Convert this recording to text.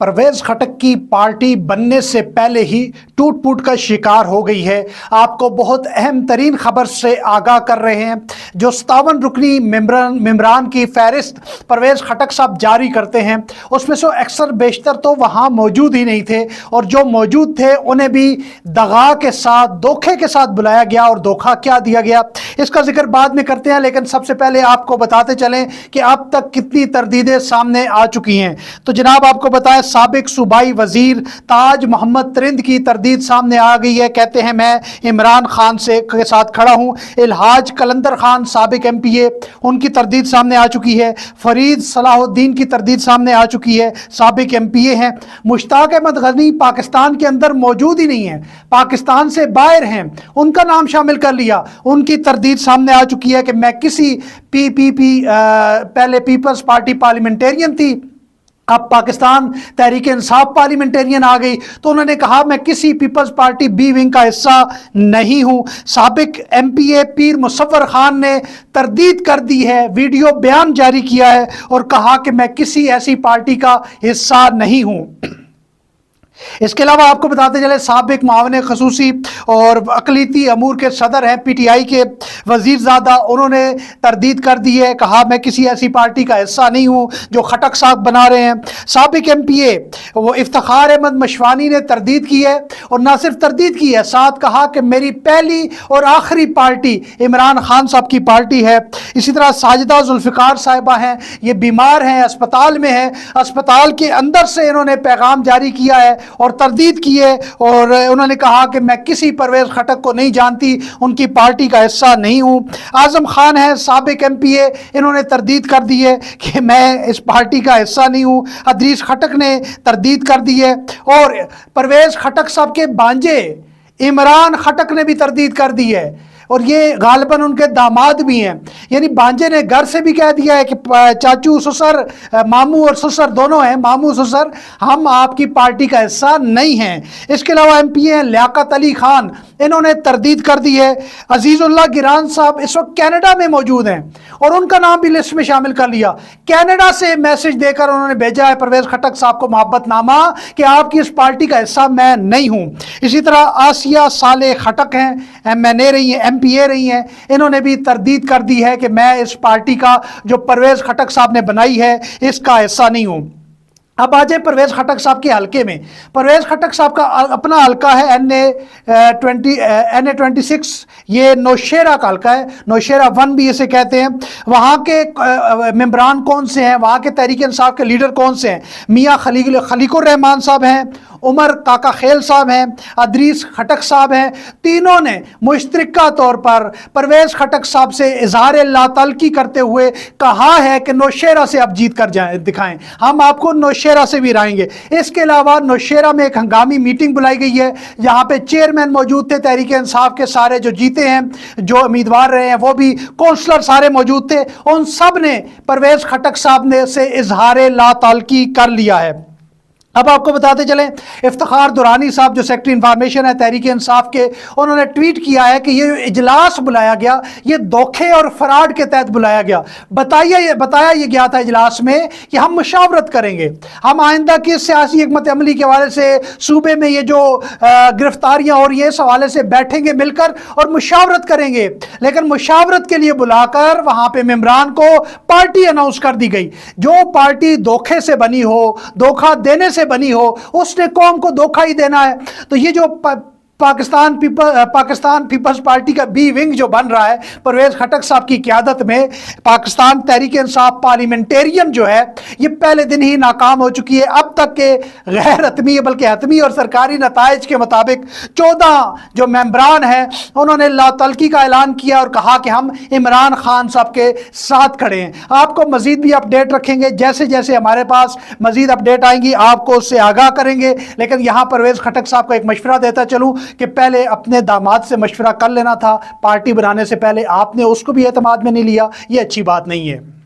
परवेज़ खटक की पार्टी बनने से पहले ही टूट फूट का शिकार हो गई है। आपको बहुत अहम तरीन खबर से आगाह कर रहे हैं। जो 57 रुकनी मेंबरान की फहरिस्त परवेज़ खटक साहब जारी करते हैं, उसमें से अक्सर बेशतर तो वहाँ मौजूद ही नहीं थे, और जो मौजूद थे उन्हें भी दगा के साथ, धोखे के साथ बुलाया गया। और धोखा क्या दिया गया इसका जिक्र बाद में करते हैं, लेकिन सबसे पहले आपको बताते चलें कि अब तक कितनी तरदीदें सामने आ चुकी हैं। तो जनाब आपको बताएं, साबिक सूबाई वजीर ताज मोहम्मद तरिंद की तरदीद सामने आ गई है। कहते हैं मैं इमरान खान के साथ खड़ा हूं। इल्हाज कलंदर खान साबिक MPA, उनकी तरदीद सामने आ चुकी है। फरीद सलाहुद्दीन की तरदीद सामने आ चुकी है, साबिक MPA हैं। मुश्ताक अहमद गनी पाकिस्तान के अंदर मौजूद ही नहीं है, पाकिस्तान से बाहर हैं, उनका नाम शामिल कर लिया। उनकी तरदीद सामने आ चुकी है कि मैं किसी PPP पहले पीपल्स पार्टी पार्लियामेंटेरियन थी, अब पाकिस्तान तहरीक इंसाफ पार्लियामेंटेरियन आ गई, तो उन्होंने कहा मैं किसी पीपल्स पार्टी B विंग का हिस्सा नहीं हूं। साबिक MPA पीर मुसव्वर खान ने तरदीद कर दी है, वीडियो बयान जारी किया है और कहा कि मैं किसी ऐसी पार्टी का हिस्सा नहीं हूं। इसके अलावा आपको बताते चले, साबिक मावन खसूसी और अकलीती अमूर के सदर हैं PTI के वजीरजादा, उन्होंने तरदीद कर दी है, कहा मैं किसी ऐसी पार्टी का हिस्सा नहीं हूं जो खटक साहब बना रहे हैं। साबिक MPA वो इफ्तिखार अहमद मशवानी ने तरदीद की है, और ना सिर्फ तरदीद की है, साथ कहा कि मेरी पहली और आखिरी पार्टी इमरान खान साहब की पार्टी है। इसी तरह साजिदा जुल्फ़िकार साहिबा हैं, ये बीमार हैं, अस्पताल में हैं, अस्पताल के अंदर से इन्होंने पैगाम जारी किया है और तरदीद की है, और उन्होंने कहा कि मैं किसी परवेज़ खटक को नहीं जानती, उनकी पार्टी का हिस्सा नहीं हूं। आज़म खान है साबिक MPA, इन्होंने तरदीद कर दी है कि मैं इस पार्टी का हिस्सा नहीं हूं। अदरीस खटक ने तरदीद कर दी है, और परवेज़ खटक साहब के भांजे इमरान खटक ने भी तरदीद कर दी है, और ये गालिबन उनके दामाद भी हैं। यानी भांजे ने घर से भी कह दिया है कि चाचू ससुर, मामू और ससुर दोनों हैं, मामू ससुर, हम आपकी पार्टी का हिस्सा नहीं हैं। इसके अलावा MPA हैं लियाकत अली खान, इन्होंने तरदीद कर दी है। अजीजुल्लाह गिरान साहब इस वक्त कनाडा में मौजूद हैं, और उनका नाम भी लिस्ट में शामिल कर लिया। कनाडा से मैसेज देकर उन्होंने भेजा है परवेज़ खटक साहब को मोहब्बतनामा कि आपकी इस पार्टी का हिस्सा मैं नहीं हूं। इसी तरह आसिया साले खटक हैं, MNA रही हैं, MPA रही हैं, इन्होंने भी तरदीद कर दी है कि मैं इस पार्टी का जो परवेज़ खटक साहब ने बनाई है इसका हिस्सा नहीं हूं। अब आ जाए परवेज़ खटक साहब के हलके में। परवेज़ खटक साहब का अपना हलका है NA26, ये नौशेरा का हलका है, नौशेरा 1 भी इसे कहते हैं। वहाँ के मेंबरान कौन से हैं, वहाँ के तहरीक इंसाफ के लीडर कौन से हैं? मियाँ खलीकुर रहमान साहब हैं, उमर काका खेल साहब हैं, अदरीस खटक साहब हैं। तीनों ने मुश्तरका तौर पर परवेज़ खटक साहब से इज़हार लातल्की करते हुए कहा है कि नौशेरा से आप जीत कर दिखाएं, हम आपको नौशेरा से भी हराएंगे। इसके अलावा नौशेरा में एक हंगामी मीटिंग बुलाई गई है, जहाँ पे चेयरमैन मौजूद थे तहरीक इंसाफ के, सारे जो जीते हैं, जो उम्मीदवार रहे हैं, वो भी कौंसलर सारे मौजूद थे। उन सब ने परवेज़ खटक साहब ने से इज़हार लातल्की कर लिया है। अब आपको बताते चलें, इफ्तिखार दुरानी साहब जो सेक्रेटरी इंफॉर्मेशन है तहरीक इंसाफ के, उन्होंने ट्वीट किया है कि ये इजलास बुलाया गया, ये धोखे और फ्रॉड के तहत बुलाया गया। बताया ये गया था इजलास में कि हम मुशावरत करेंगे, हम आइंदा की सियासी हिकमत अमली के हवाले से, सूबे में ये जो गिरफ्तारियां हो रही हैं इस हवाले से बैठेंगे मिलकर और मुशावरत करेंगे। लेकिन मुशावरत के लिए बुलाकर वहां पे मेंबरान को पार्टी अनाउंस कर दी गई। जो पार्टी धोखे से बनी हो, धोखा देने से बनी हो, उसने कौम को धोखा ही देना है। तो ये जो पाकिस्तान पीपल्स पार्टी का B विंग जो बन रहा है परवेज़ खटक साहब की क़यादत में, पाकिस्तान तहरीक इंसाफ पार्लियामेंटेरियन जो है, ये पहले दिन ही नाकाम हो चुकी है। अब तक के गैर हतमी बल्कि हतमी और सरकारी नताइज के मुताबिक 14 जो मेंबरान हैं उन्होंने लातल्की का ऐलान किया और कहा कि हम इमरान खान साहब के साथ खड़े हैं। आपको मज़ीद भी अपडेट रखेंगे, जैसे जैसे हमारे पास मज़ीद अपडेट आएंगी आपको उससे आगाह करेंगे। लेकिन यहाँ परवेज़ खटक साहब को एक मशवरा देता चलूँ कि पहले अपने दामाद से मशवरा कर लेना था पार्टी बनाने से पहले, आपने उसको भी एतमाद में नहीं लिया, ये अच्छी बात नहीं है।